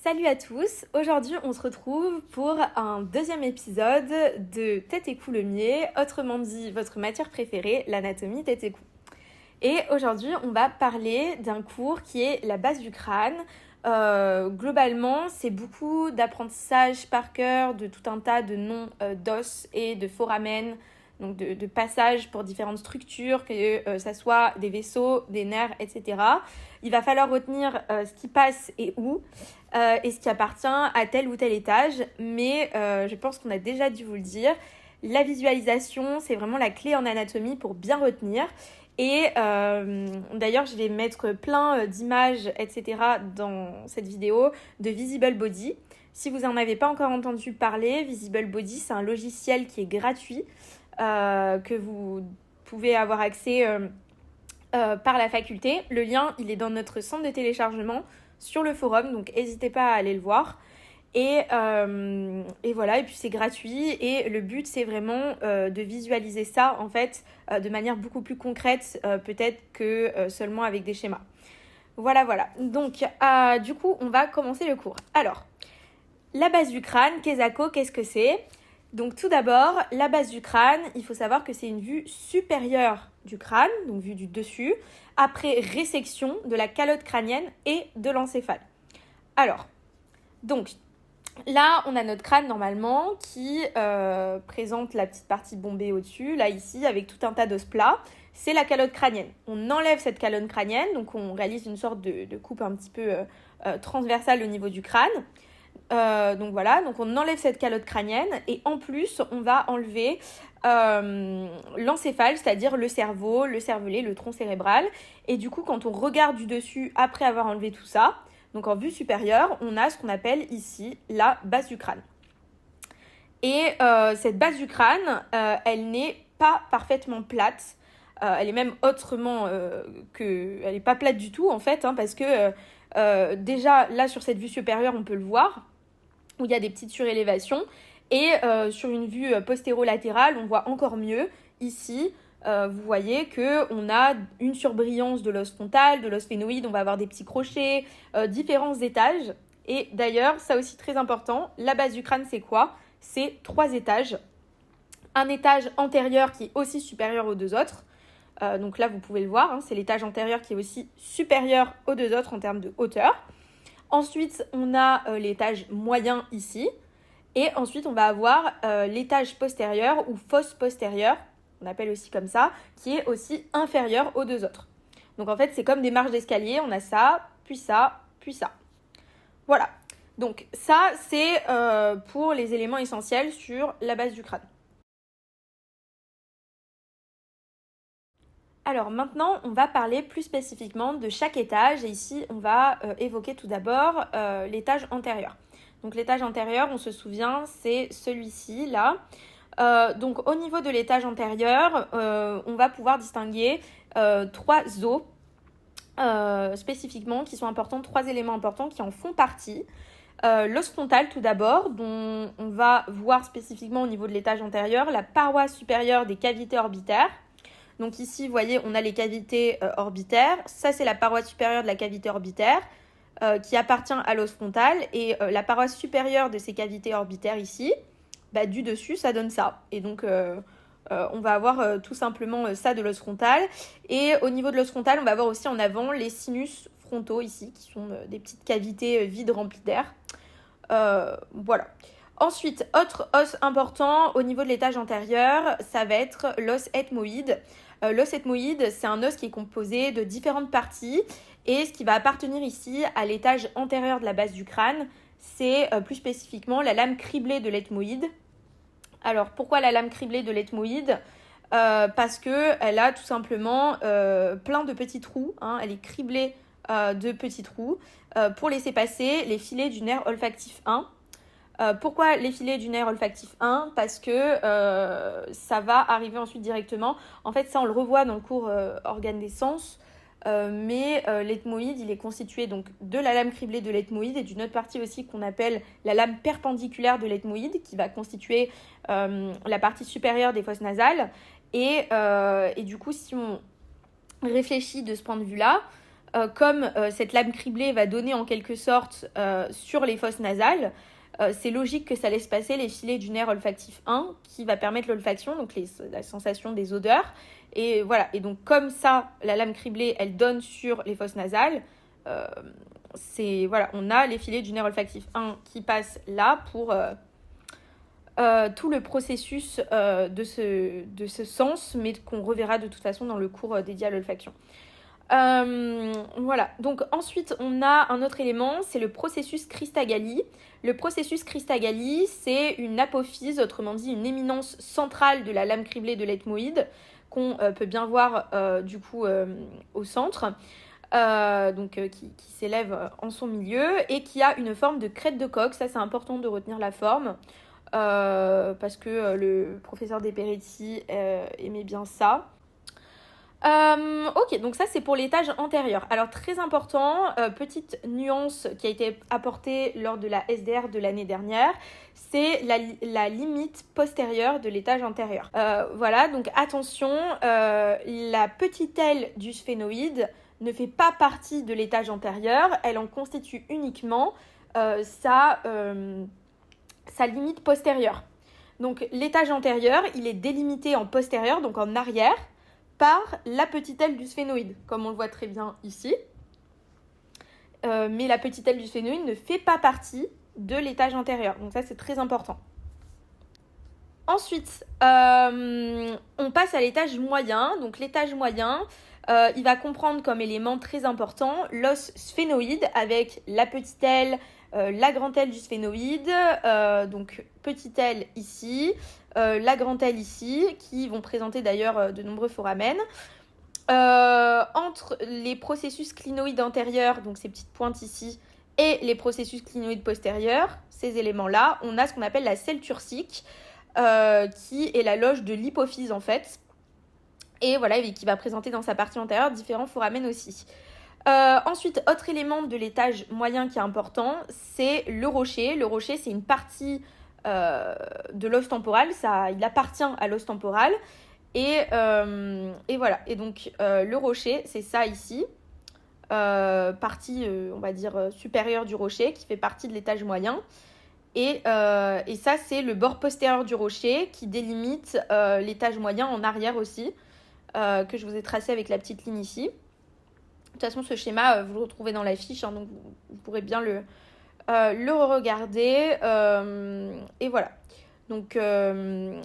Salut à tous, aujourd'hui on se retrouve pour un deuxième épisode de Tête et cou le mier, autrement dit votre matière préférée, l'anatomie tête et cou. Et aujourd'hui on va parler d'un cours qui est la base du crâne. Globalement c'est beaucoup d'apprentissage par cœur de tout un tas de noms d'os et de foramen, donc de passages pour différentes structures, que ça soit des vaisseaux, des nerfs, etc. Il va falloir retenir ce qui passe et où, et ce qui appartient à tel ou tel étage, mais je pense qu'on a déjà dû vous le dire, la visualisation, c'est vraiment la clé en anatomie pour bien retenir. Et d'ailleurs, je vais mettre plein d'images, etc. dans cette vidéo de Visible Body. Si vous n'en avez pas encore entendu parler, Visible Body, c'est un logiciel qui est gratuit, que vous pouvez avoir accès par la faculté. Le lien, il est dans notre centre de téléchargement sur le forum, donc n'hésitez pas à aller le voir. Et voilà, et puis c'est gratuit et le but c'est vraiment de visualiser ça en fait de manière beaucoup plus concrète peut-être que seulement avec des schémas. Voilà. Donc du coup on va commencer le cours. Alors, la base du crâne, Kesako, qu'est-ce que c'est ? Donc tout d'abord, la base du crâne, il faut savoir que c'est une vue supérieure du crâne, donc vue du dessus, après résection de la calotte crânienne et de l'encéphale. Alors, donc là, on a notre crâne normalement qui présente la petite partie bombée au-dessus, là ici, avec tout un tas d'os plats. C'est la calotte crânienne. On enlève cette calotte crânienne, donc on réalise une sorte de coupe un petit peu transversale au niveau du crâne. Donc voilà, donc on enlève cette calotte crânienne et en plus, on va enlever l'encéphale, c'est-à-dire le cerveau, le cervelet, le tronc cérébral. Et du coup, quand on regarde du dessus après avoir enlevé tout ça, donc en vue supérieure, on a ce qu'on appelle ici la base du crâne. Et cette base du crâne, elle n'est pas parfaitement plate. Elle est même autrement que... Elle n'est pas plate du tout en fait, parce que déjà là sur cette vue supérieure, on peut le voir, où il y a des petites surélévations. Et sur une vue postérolatérale, on voit encore mieux ici. Vous voyez qu'on a une surbrillance de l'os frontal, de l'os phénoïde, on va avoir des petits crochets, différents étages. Et d'ailleurs, ça aussi très important, la base du crâne c'est quoi ? C'est 3 étages. Un étage antérieur qui est aussi supérieur aux 2 autres. Donc là, vous pouvez le voir, c'est l'étage antérieur qui est aussi supérieur aux 2 autres en termes de hauteur. Ensuite, on a l'étage moyen ici. Et ensuite, on va avoir l'étage postérieur ou fosse postérieure, on appelle aussi comme ça, qui est aussi inférieur aux 2 autres. Donc en fait, c'est comme des marches d'escalier, on a ça, puis ça, puis ça. Voilà. Donc ça, c'est pour les éléments essentiels sur la base du crâne. Alors maintenant, on va parler plus spécifiquement de chaque étage. Et ici, on va évoquer tout d'abord l'étage antérieur. Donc l'étage antérieur, on se souvient, c'est celui-ci, là. Donc au niveau de l'étage antérieur, on va pouvoir distinguer 3 os spécifiquement qui sont importants, 3 éléments importants qui en font partie. L'os frontal tout d'abord, dont on va voir spécifiquement au niveau de l'étage antérieur la paroi supérieure des cavités orbitaires. Donc ici, vous voyez, on a les cavités orbitaires. Ça, c'est la paroi supérieure de la cavité orbitaire qui appartient à l'os frontal. Et la paroi supérieure de ces cavités orbitaires ici, du dessus, ça donne ça. Et donc, on va avoir tout simplement ça de l'os frontal. Et au niveau de l'os frontal, on va avoir aussi en avant les sinus frontaux ici, qui sont des petites cavités vides remplies d'air. Voilà. Ensuite, autre os important au niveau de l'étage antérieur, ça va être l'os ethmoïde. L'os ethmoïde, c'est un os qui est composé de différentes parties et ce qui va appartenir ici à l'étage antérieur de la base du crâne, c'est plus spécifiquement la lame criblée de l'ethmoïde. Alors, pourquoi la lame criblée de l'ethmoïde ? Parce qu'elle a tout simplement plein de petits trous, elle est criblée de petits trous pour laisser passer les filets du nerf olfactif 1. Pourquoi les filets du nerf olfactif 1 ? Parce que ça va arriver ensuite directement. En fait, ça, on le revoit dans le cours organes des sens. Mais l'ethmoïde, il est constitué donc de la lame criblée de l'ethmoïde et d'une autre partie aussi qu'on appelle la lame perpendiculaire de l'ethmoïde qui va constituer la partie supérieure des fosses nasales. Et du coup, si on réfléchit de ce point de vue-là, comme cette lame criblée va donner en quelque sorte sur les fosses nasales, c'est logique que ça laisse passer les filets du nerf olfactif 1 qui va permettre l'olfaction, donc la sensation des odeurs. Et voilà, et donc comme ça, la lame criblée, elle donne sur les fosses nasales, voilà, on a les filets du nerf olfactif 1 qui passent là pour tout le processus de ce sens, mais qu'on reverra de toute façon dans le cours dédié à l'olfaction. Voilà, donc ensuite on a un autre élément, c'est le processus Christagalli. Le processus Christagalli, c'est une apophyse, autrement dit une éminence centrale de la lame criblée de l'ethmoïde, qu'on peut bien voir du coup au centre, qui s'élève en son milieu et qui a une forme de crête de coque. Ça c'est important de retenir la forme, parce que le professeur Deperetti aimait bien ça. Ok, donc ça c'est pour l'étage antérieur. Alors très important, petite nuance qui a été apportée lors de la SDR de l'année dernière, c'est la limite postérieure de l'étage antérieur. Voilà, donc attention, la petite aile du sphénoïde ne fait pas partie de l'étage antérieur, elle en constitue uniquement sa limite postérieure. Donc l'étage antérieur, il est délimité en postérieur, donc en arrière, par la petite aile du sphénoïde, comme on le voit très bien ici. Mais la petite aile du sphénoïde ne fait pas partie de l'étage antérieur. Donc ça, c'est très important. Ensuite, on passe à l'étage moyen. Donc l'étage moyen, il va comprendre comme élément très important l'os sphénoïde avec la petite aile, la grande aile du sphénoïde, donc petite aile ici, la grande aile ici, qui vont présenter d'ailleurs de nombreux foramen. Entre les processus clinoïdes antérieurs, donc ces petites pointes ici, et les processus clinoïdes postérieurs, ces éléments-là, on a ce qu'on appelle la selle turcique, qui est la loge de l'hypophyse en fait, et voilà, qui va présenter dans sa partie antérieure différents foramen aussi. Ensuite, autre élément de l'étage moyen qui est important, c'est le rocher. Le rocher, c'est une partie de l'os temporal, il appartient à l'os temporal. Et voilà. Et donc, le rocher, c'est ça ici. Partie, on va dire, supérieure du rocher, qui fait partie de l'étage moyen. Et ça, c'est le bord postérieur du rocher qui délimite l'étage moyen en arrière aussi, que je vous ai tracé avec la petite ligne ici. De toute façon, ce schéma, vous le retrouvez dans la fiche, hein, donc vous pourrez bien le regarder. Et voilà. Donc, les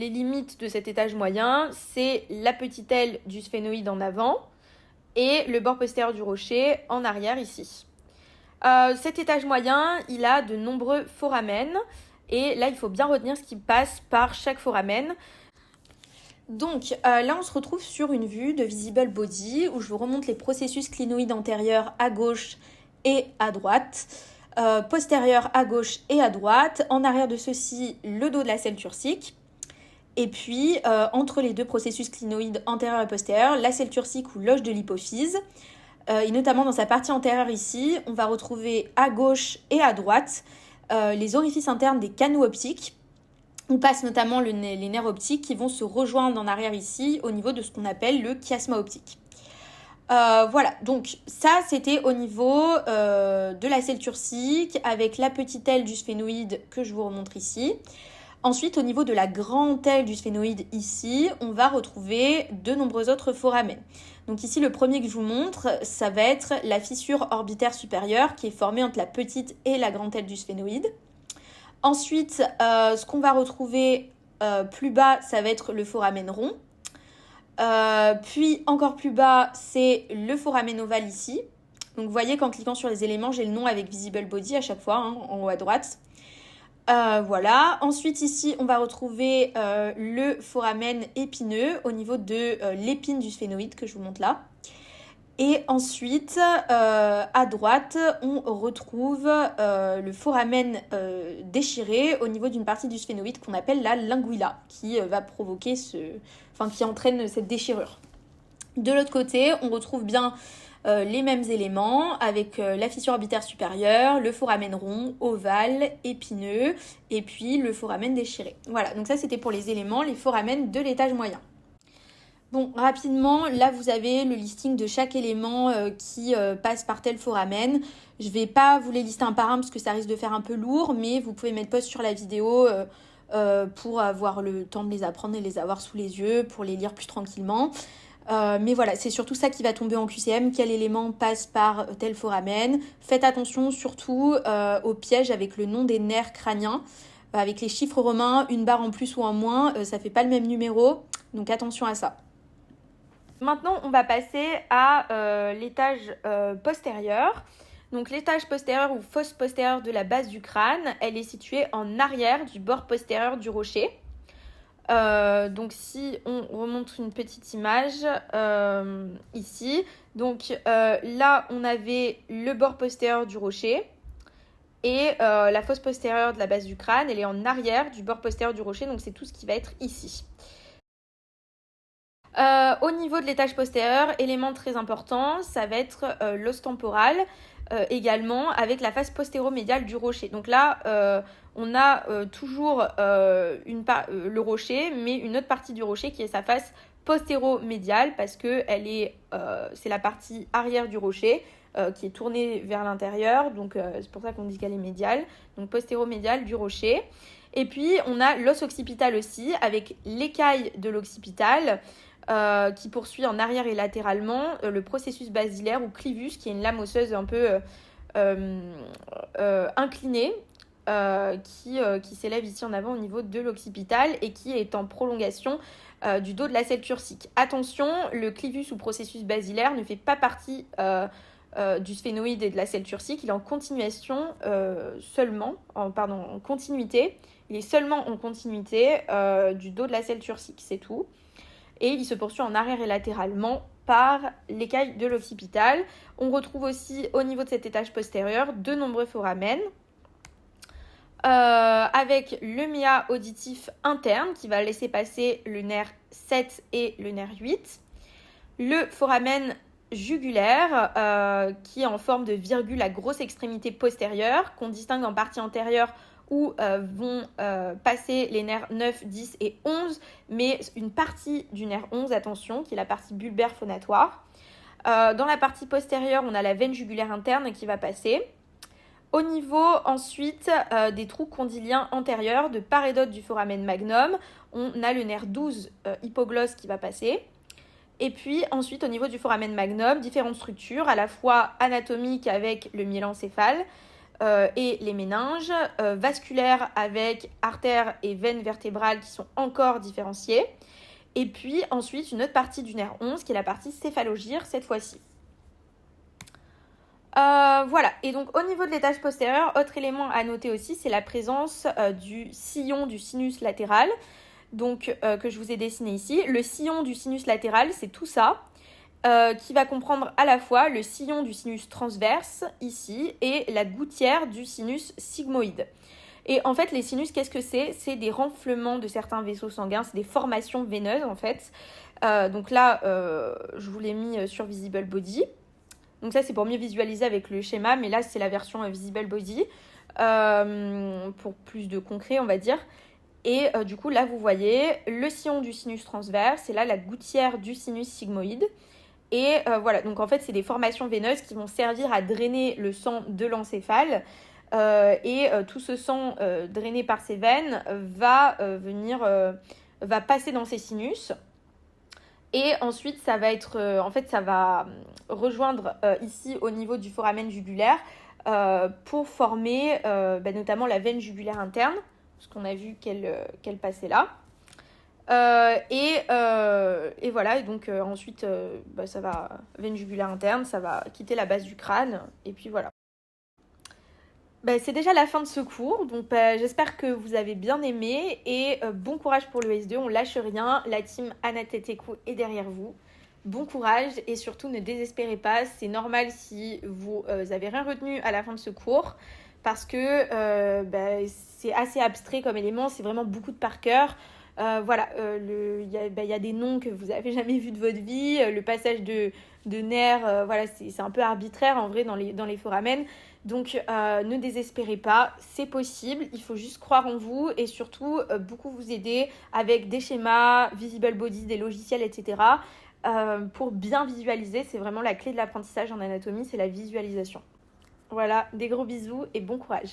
limites de cet étage moyen, c'est la petite aile du sphénoïde en avant et le bord postérieur du rocher en arrière ici. Cet étage moyen, il a de nombreux foramen. Et là, il faut bien retenir ce qui passe par chaque foramen. Donc là, on se retrouve sur une vue de Visible Body où je vous remonte les processus clinoïdes antérieurs à gauche et à droite, postérieurs à gauche et à droite, en arrière de ceci, le dos de la selle turcique, et puis entre les deux processus clinoïdes antérieurs et postérieurs, la selle turcique ou loge de l'hypophyse, et notamment dans sa partie antérieure ici, on va retrouver à gauche et à droite les orifices internes des canaux optiques. On passe notamment les nerfs optiques qui vont se rejoindre en arrière ici au niveau de ce qu'on appelle le chiasma optique. Voilà, donc ça c'était au niveau de la selle turcique avec la petite aile du sphénoïde que je vous remontre ici. Ensuite, au niveau de la grande aile du sphénoïde ici, on va retrouver de nombreux autres foramen. Donc ici, le premier que je vous montre, ça va être la fissure orbitaire supérieure qui est formée entre la petite et la grande aile du sphénoïde. Ensuite, ce qu'on va retrouver plus bas, ça va être le foramen rond. Puis encore plus bas, c'est le foramen ovale ici. Donc vous voyez qu'en cliquant sur les éléments, j'ai le nom avec Visible Body à chaque fois, hein, en haut à droite. Voilà. Ensuite ici, on va retrouver le foramen épineux au niveau de l'épine du sphénoïde que je vous montre là. Et ensuite, à droite, on retrouve le foramen déchiré au niveau d'une partie du sphénoïde qu'on appelle la linguilla, qui va provoquer qui entraîne cette déchirure. De l'autre côté, on retrouve bien les mêmes éléments avec la fissure orbitaire supérieure, le foramen rond, ovale, épineux, et puis le foramen déchiré. Voilà, donc ça c'était pour les éléments, les foramen de l'étage moyen. Bon, rapidement, là vous avez le listing de chaque élément qui passe par tel foramen. Je vais pas vous les lister un par un parce que ça risque de faire un peu lourd, mais vous pouvez mettre pause sur la vidéo pour avoir le temps de les apprendre et les avoir sous les yeux, pour les lire plus tranquillement. Mais voilà, c'est surtout ça qui va tomber en QCM, quel élément passe par tel foramen. Faites attention surtout au piège avec le nom des nerfs crâniens. Avec les chiffres romains, une barre en plus ou en moins, ça fait pas le même numéro, donc attention à ça. Maintenant, on va passer à l'étage postérieur. Donc l'étage postérieur ou fosse postérieure de la base du crâne, elle est située en arrière du bord postérieur du rocher. Donc si on remonte une petite image ici, donc là on avait le bord postérieur du rocher et la fosse postérieure de la base du crâne, elle est en arrière du bord postérieur du rocher, donc c'est tout ce qui va être ici. Au niveau de l'étage postérieur, élément très important, ça va être l'os temporal également avec la face postéromédiale du rocher. Donc là, on a toujours le rocher, mais une autre partie du rocher qui est sa face postéromédiale parce que c'est la partie arrière du rocher qui est tournée vers l'intérieur. Donc c'est pour ça qu'on dit qu'elle est médiale. Donc postéromédiale du rocher. Et puis on a l'os occipital aussi avec l'écaille de l'occipital. Qui poursuit en arrière et latéralement le processus basilaire ou clivus, qui est une lame osseuse un peu inclinée, qui s'élève ici en avant au niveau de l'occipital et qui est en prolongation du dos de la selle turcique. Attention, le clivus ou processus basilaire ne fait pas partie du sphénoïde et de la selle turcique, il est en continuation en continuité. Il est seulement en continuité du dos de la selle turcique, c'est tout. Et il se poursuit en arrière et latéralement par l'écaille de l'occipital. On retrouve aussi au niveau de cet étage postérieur de nombreux foramen avec le méa auditif interne qui va laisser passer le nerf 7 et le nerf 8. Le foramen jugulaire qui est en forme de virgule à grosse extrémité postérieure qu'on distingue en partie antérieure où vont passer les nerfs 9, 10 et 11, mais une partie du nerf 11, attention, qui est la partie bulbaire phonatoire. Dans la partie postérieure, on a la veine jugulaire interne qui va passer. Au niveau ensuite des trous condyliens antérieurs, de part et d'autre du foramen magnum, on a le nerf 12 hypoglosse qui va passer. Et puis ensuite, au niveau du foramen magnum, différentes structures, à la fois anatomiques avec le myélencéphale, et les méninges, vasculaires avec artères et veines vertébrales qui sont encore différenciées. Et puis ensuite une autre partie du nerf 11 qui est la partie céphalogyre cette fois-ci. Voilà, et donc au niveau de l'étage postérieur, autre élément à noter aussi, c'est la présence du sillon du sinus latéral, donc que je vous ai dessiné ici. Le sillon du sinus latéral, c'est tout ça. Qui va comprendre à la fois le sillon du sinus transverse, ici, et la gouttière du sinus sigmoïde. Et en fait, les sinus, qu'est-ce que c'est ? C'est des renflements de certains vaisseaux sanguins, c'est des formations veineuses, en fait. Donc là, je vous l'ai mis sur Visible Body. Donc ça, c'est pour mieux visualiser avec le schéma, mais là, c'est la version Visible Body, pour plus de concret, on va dire. Et du coup, là, vous voyez le sillon du sinus transverse, et là, la gouttière du sinus sigmoïde. Et voilà, donc en fait, c'est des formations veineuses qui vont servir à drainer le sang de l'encéphale. Et tout ce sang drainé par ces veines va passer dans ces sinus. Et ensuite, ça va être, ça va rejoindre ici au niveau du foramen jugulaire pour former notamment la veine jugulaire interne, parce qu'on a vu qu'elle passait là. Et voilà, et donc ensuite ça va, veine jugulaire interne, ça va quitter la base du crâne, et puis voilà. C'est déjà la fin de ce cours, donc j'espère que vous avez bien aimé, et bon courage pour le S2, on lâche rien, la team Anna Teteku est derrière vous. Bon courage, et surtout ne désespérez pas, c'est normal si vous avez rien retenu à la fin de ce cours, parce que c'est assez abstrait comme élément, c'est vraiment beaucoup de par cœur. Il y a des noms que vous n'avez jamais vus de votre vie, le passage de nerfs, c'est un peu arbitraire en vrai dans les foramen, Donc ne désespérez pas, c'est possible, il faut juste croire en vous et surtout beaucoup vous aider avec des schémas, Visible Body, des logiciels, etc. Pour bien visualiser. C'est vraiment la clé de l'apprentissage en anatomie, c'est la visualisation. Voilà, des gros bisous et bon courage.